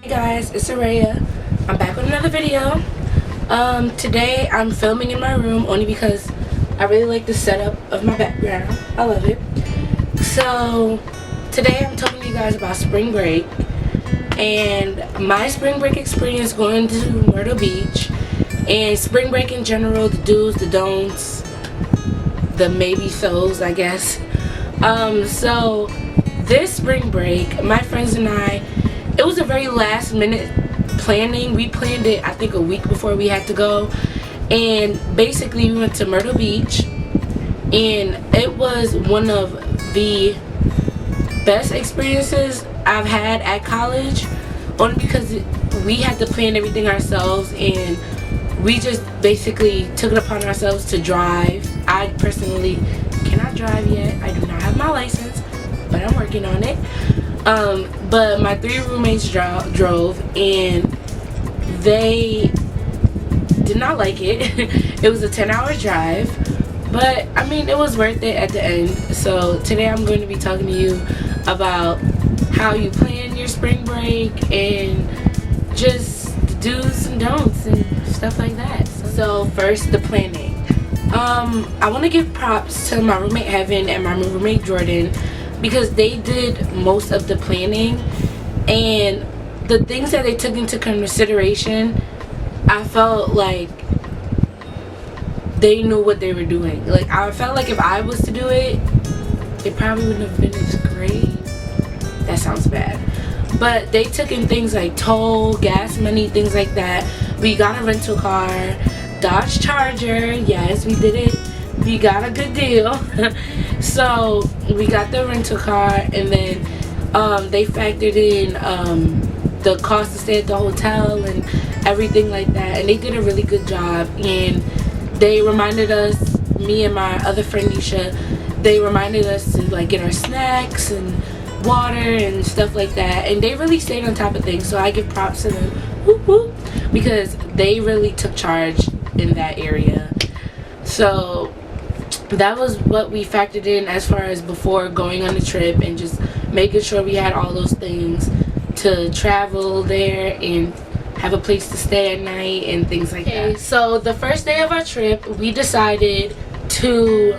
Hey guys, it's Araya. I'm back with another video. Today I'm filming in my room only because I really like the setup of my background. I love it. So today I'm telling you guys about spring break and my spring break experience going to Myrtle Beach and spring break in general, the do's, the don'ts, the maybe so's, I guess. So this spring break, my friends and I, it was a very last minute planning. We planned it I think a week before we had to go, and basically we went to Myrtle Beach, and it was one of the best experiences I've had at college, only because we had to plan everything ourselves and we just basically took it upon ourselves to drive. I personally cannot drive yet. I do not have my license, but I'm working on it. But my 3 roommates drove and they did not like it. It was a 10-hour drive, but I mean it was worth it at the end. So today I'm going to be talking to you about how you plan your spring break and just the do's and don'ts and stuff like that. So first, the planning. I want to give props to my roommate Heaven and my roommate Jordan, because they did most of the planning, and the things that they took into consideration, I felt like they knew what they were doing. Like, I felt like if I was to do it, it probably wouldn't have been as great. That sounds bad. But they took in things like toll, gas money, things like that. We got a rental car, Dodge Charger. Yes, we did it. We got a good deal. So we got the rental car, and then they factored in the cost to stay at the hotel and everything like that, and they did a really good job. And they reminded us, me and my other friend Nisha, they reminded us to like get our snacks and water and stuff like that, and they really stayed on top of things. So I give props to them, whoop, whoop, because they really took charge in that area. So that was what we factored in as far as before going on the trip, and just making sure we had all those things to travel there and have a place to stay at night and things like that. So the first day of our trip, we decided to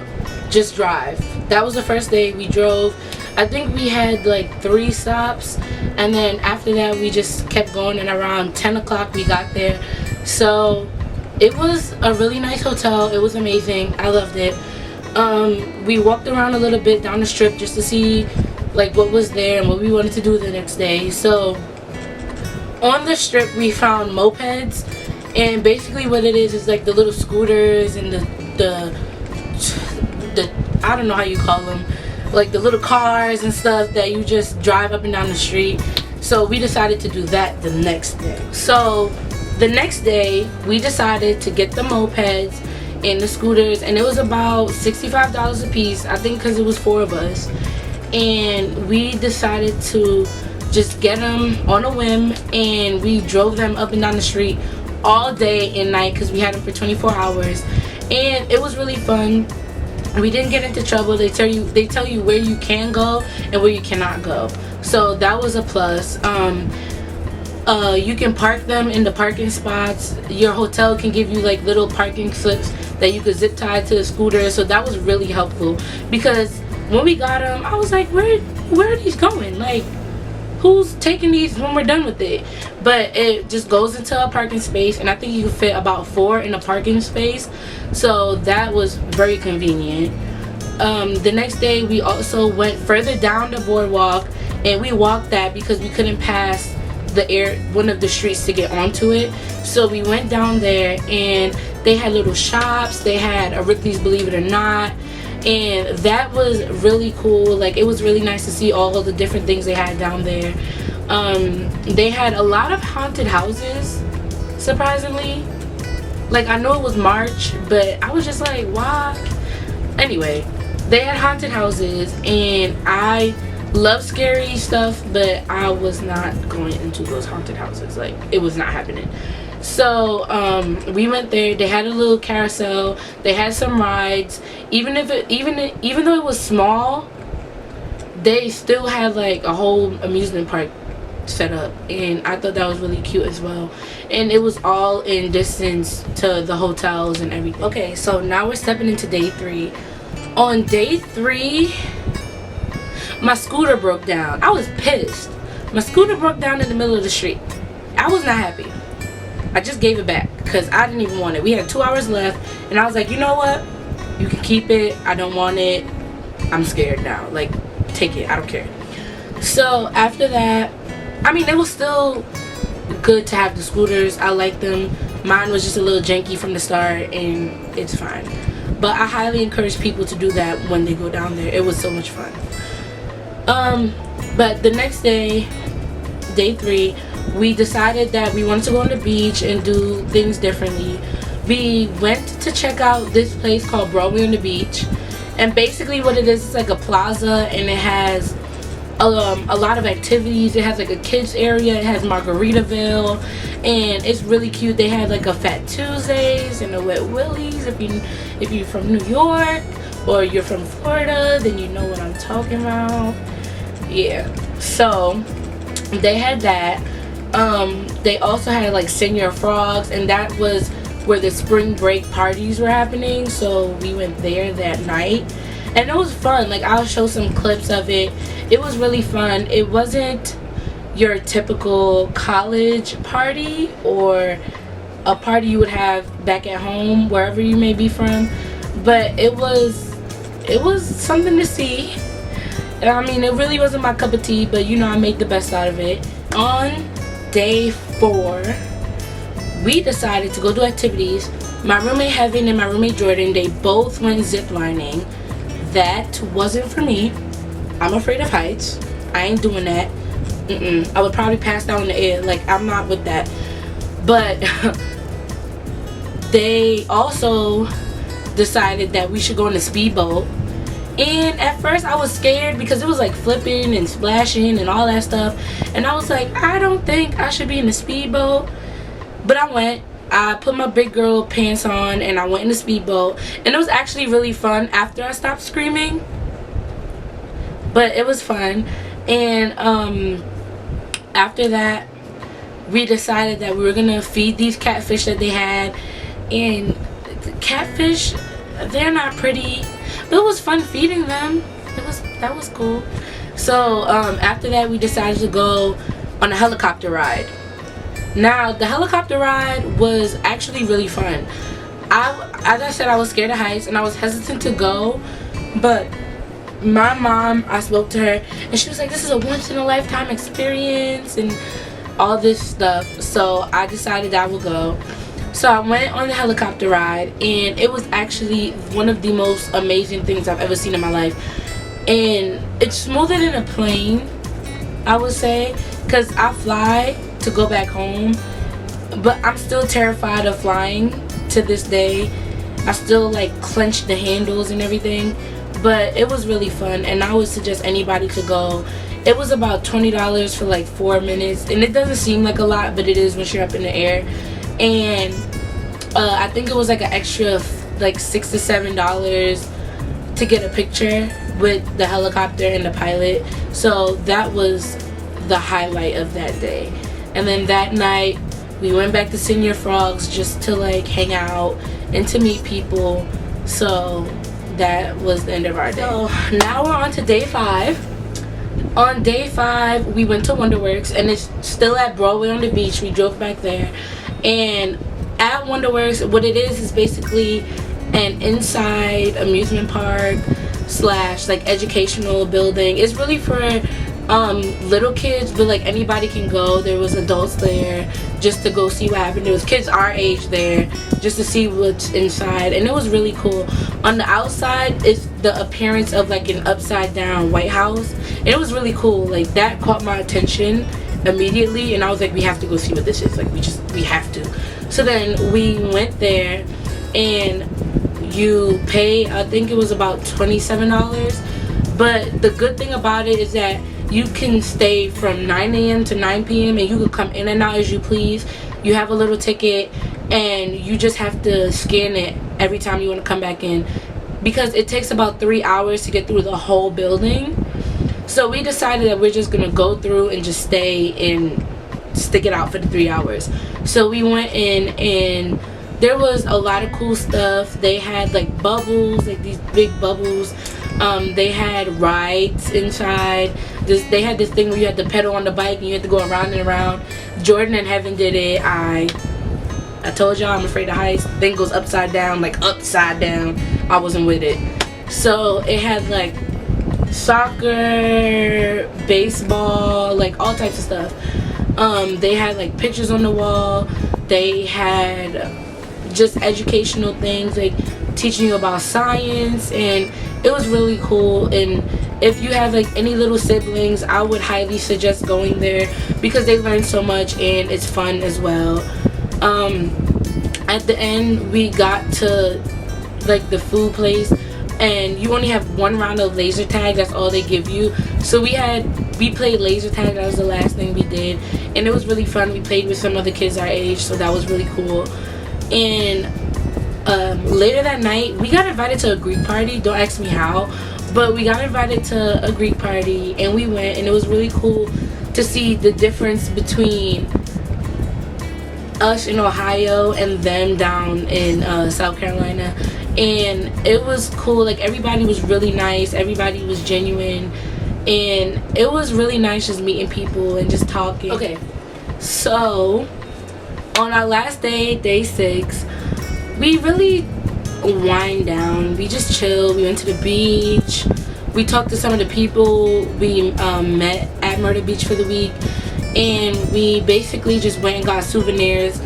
just drive. That was the first day we drove. I think we had like 3 stops, and then after that we just kept going, and around 10 o'clock we got there. So it was a really nice hotel. It was amazing. I loved it. We walked around a little bit down the strip just to see like what was there and what we wanted to do the next day. So on the strip we found mopeds, and basically what it is like the little scooters and the I don't know how you call them, like the little cars and stuff that you just drive up and down the street. So we decided to do that the next day. So the next day we decided to get the mopeds and the scooters, and it was about $65 a piece, I think, because it was 4 of us. And we decided to just get them on a whim, and we drove them up and down the street all day and night because we had them for 24 hours, and it was really fun. We didn't get into trouble. They tell you where you can go and where you cannot go, so that was a plus. You can park them in the parking spots. Your hotel can give you like little parking slips that you could zip tie to the scooter, so that was really helpful, because when we got them I was like, where are these going? Like, who's taking these when we're done with it? But it just goes into a parking space, and I think you can fit about 4 in a parking space, so that was very convenient. The next day we also went further down the boardwalk, and we walked that because we couldn't pass one of the streets to get onto it. So we went down there, and they had little shops. They had a Ripley's Believe It or Not, and that was really cool. Like, it was really nice to see all of the different things they had down there. They had a lot of haunted houses, surprisingly. Like, I know it was March, but I was just like, why? Anyway, they had haunted houses, and I love scary stuff, but I was not going into those haunted houses. Like, it was not happening. So we went there. They had a little carousel. They had some rides. Even though it was small, they still had like a whole amusement park set up, and I thought that was really cute as well. And it was all in distance to the hotels and everything. Okay, so now we're stepping into day 3. On day 3, my scooter broke down. I was pissed. My scooter broke down in the middle of the street. I was not happy. I just gave it back because I didn't even want it. We had 2 hours left, and I was like, you know what, you can keep it. I don't want it. I'm scared now. Like, take it. I don't care. So after that, I mean, it was still good to have the scooters. I like them. Mine was just a little janky from the start, and it's fine. But I highly encourage people to do that when they go down there. It was so much fun. But the next day, day 3, we decided that we wanted to go on the beach and do things differently. We went to check out this place called Broadway on the Beach, and basically what it is like a plaza, and it has a lot of activities. It has like a kids area, it has Margaritaville, and it's really cute. They have like a Fat Tuesdays and a Wet Willies. If you're from New York or you're from Florida, then you know what I'm talking about. Yeah, so they had that. They also had like Senior Frogs, and that was where the spring break parties were happening, so we went there that night, and it was fun. Like, I'll show some clips of it. It was really fun. It wasn't your typical college party or a party you would have back at home, wherever you may be from, but it was something to see. I mean, it really wasn't my cup of tea, but you know, I made the best out of it. On day 4, we decided to go do activities. My roommate Heaven and my roommate Jordan, they both went ziplining. That wasn't for me. I'm afraid of heights. I ain't doing that. I would probably pass down in the air. Like, I'm not with that. But they also decided that we should go on a speedboat. And at first I was scared because it was like flipping and splashing and all that stuff, and I was like, I don't think I should be in the speedboat. But I went. I put my big girl pants on and I went in the speedboat, and it was actually really fun after I stopped screaming. But it was fun. And after that, we decided that we were gonna feed these catfish that they had. And the catfish, they're not pretty, but it was fun feeding them. That was cool. So after that, we decided to go on a helicopter ride. Now, the helicopter ride was actually really fun. As I said, I was scared of heights and I was hesitant to go, but my mom, I spoke to her and she was like, this is a once-in-a-lifetime experience and all this stuff. So I decided I would go. So I went on the helicopter ride, and it was actually one of the most amazing things I've ever seen in my life. And it's smoother than a plane, I would say, because I fly to go back home, but I'm still terrified of flying to this day. I still like clench the handles and everything, but it was really fun, and I would suggest anybody to go. It was about $20 for like 4 minutes, and it doesn't seem like a lot, but it is once you're up in the air. And I think it was like an extra like $6 to $7 to get a picture with the helicopter and the pilot. So that was the highlight of that day. And then that night we went back to Senior Frogs just to like hang out and to meet people. So that was the end of our day. So now we're on to day 5. On day 5, we went to Wonderworks, and it's still at Broadway on the Beach. We drove back there, and at Wonderworks, what it is basically an inside amusement park slash like educational building. It's really for little kids, but like anybody can go. There was adults there just to go see what happened. There was kids our age there just to see what's inside, and it was really cool. On the outside is the appearance of like an upside down White House, and it was really cool. Like, that caught my attention immediately, and I was like, we have to go see what this is. Like, we have to. So then we went there, and you pay, I think it was about $27. But the good thing about it is that you can stay from 9 a.m. to 9 p.m. and you can come in and out as you please. You have a little ticket, and you just have to scan it every time you want to come back in, because it takes about 3 hours to get through the whole building. So we decided that we're just gonna go through and just stay and stick it out for the 3 hours. So we went in, and there was a lot of cool stuff. They had like bubbles, like these big bubbles. They had rides inside. They had this thing where you had to pedal on the bike and you had to go around and around. Jordan and Heaven did it. I told y'all I'm afraid of heights. Thing goes upside down, like upside down. I wasn't with it. So it had like soccer, baseball, like all types of stuff. They had like pictures on the wall. They had just educational things, like teaching you about science, and it was really cool. And if you have like any little siblings, I would highly suggest going there because they learn so much and it's fun as well. At the end, we got to like the food place, and you only have one round of laser tag. That's all they give you. So we played laser tag. That was the last thing we did, and it was really fun. We played with some other kids our age, so that was really cool. And later that night, we got invited to a Greek party. Don't ask me how, but we got invited to a Greek party, and we went, and it was really cool to see the difference between us in Ohio and them down in South Carolina. And it was cool. Like, everybody was really nice, everybody was genuine, and it was really nice just meeting people and just talking. Okay, so on our last day, day 6, we really wind down. We just chilled. We went to the beach. We talked to some of the people we met at Myrtle Beach for the week, and we basically just went and got souvenirs.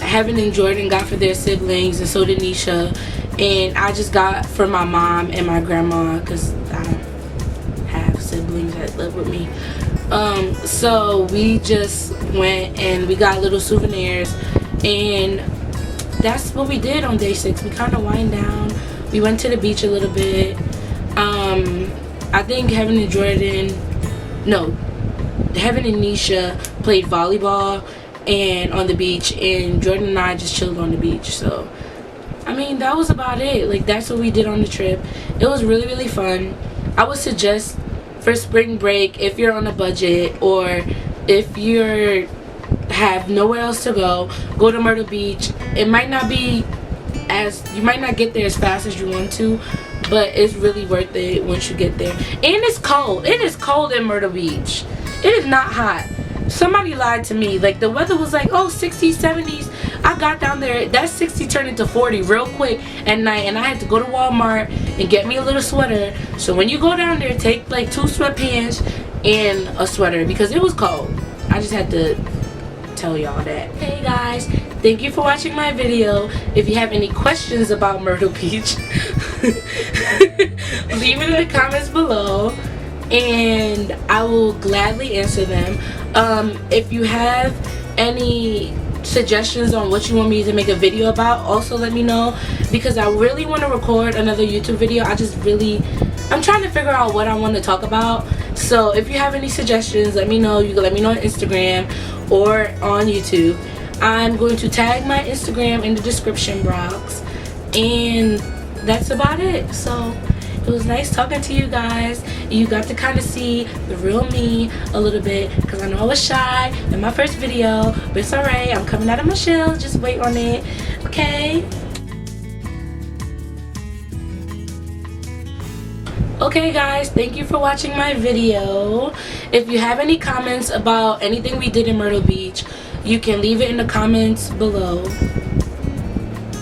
Heaven and Jordan got for their siblings, and so did Nisha, and I just got for my mom and my grandma because I don't have siblings that live with me. So we just went and we got little souvenirs, and that's what we did on day 6. We kind of wind down. We went to the beach a little bit. I think Heaven and Nisha played volleyball and on the beach, and Jordan and I just chilled on the beach. So I mean, that was about it. Like, that's what we did on the trip. It was really, really fun. I would suggest for spring break, if you're on a budget or if you're have nowhere else to go to Myrtle Beach. It might not be you might not get there as fast as you want to, but it's really worth it once you get there. And it's cold. It is cold in Myrtle Beach. It is not hot. Somebody lied to me. Like, the weather was like, oh, 60s, 70s. I got down there, that 60 turned into 40 real quick at night, and I had to go to Walmart and get me a little sweater. So when you go down there, take like 2 sweatpants and a sweater because it was cold. I just had to tell y'all that. Hey guys, thank you for watching my video. If you have any questions about Myrtle Beach, leave it in the comments below and I will gladly answer them. If you have any suggestions on what you want me to make a video about, also let me know, because I really want to record another YouTube video. I'm trying to figure out what I want to talk about. So if you have any suggestions, let me know. You can let me know on Instagram or on YouTube. I'm going to tag my Instagram in the description box, and that's about it. So it was nice talking to you guys. You got to kind of see the real me a little bit, because I know I was shy in my first video, but it's alright. I'm coming out of my shell. Just wait on it. Okay? Okay guys, thank you for watching my video. If you have any comments about anything we did in Myrtle Beach, you can leave it in the comments below.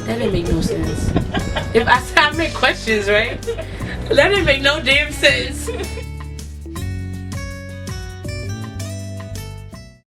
That didn't make no sense. If I said I make questions, right? That didn't make no damn sense.